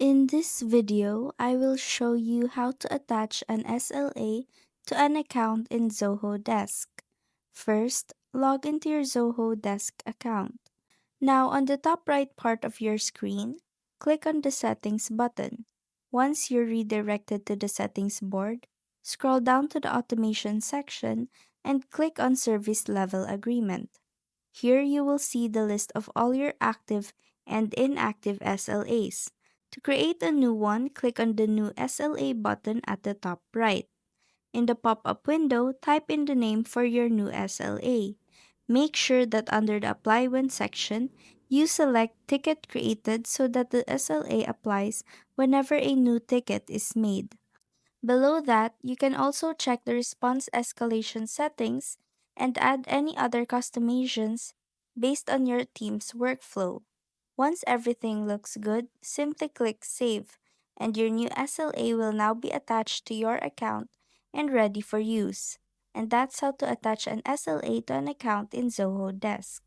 In this video, I will show you how to attach an SLA to an account in Zoho Desk. First, log into your Zoho Desk account. Now, on the top right part of your screen, click on the Settings button. Once you're redirected to the Settings board, scroll down to the Automation section and click on Service Level Agreement. Here you will see the list of all your active and inactive SLAs. To create a new one, click on the New SLA button at the top right. In the pop-up window, type in the name for your new SLA. Make sure that under the Apply When section, you select Ticket Created so that the SLA applies whenever a new ticket is made. Below that, you can also check the response escalation settings and add any other customizations based on your team's workflow. Once everything looks good, simply click Save, and your new SLA will now be attached to your account and ready for use. And that's how to attach an SLA to an account in Zoho Desk.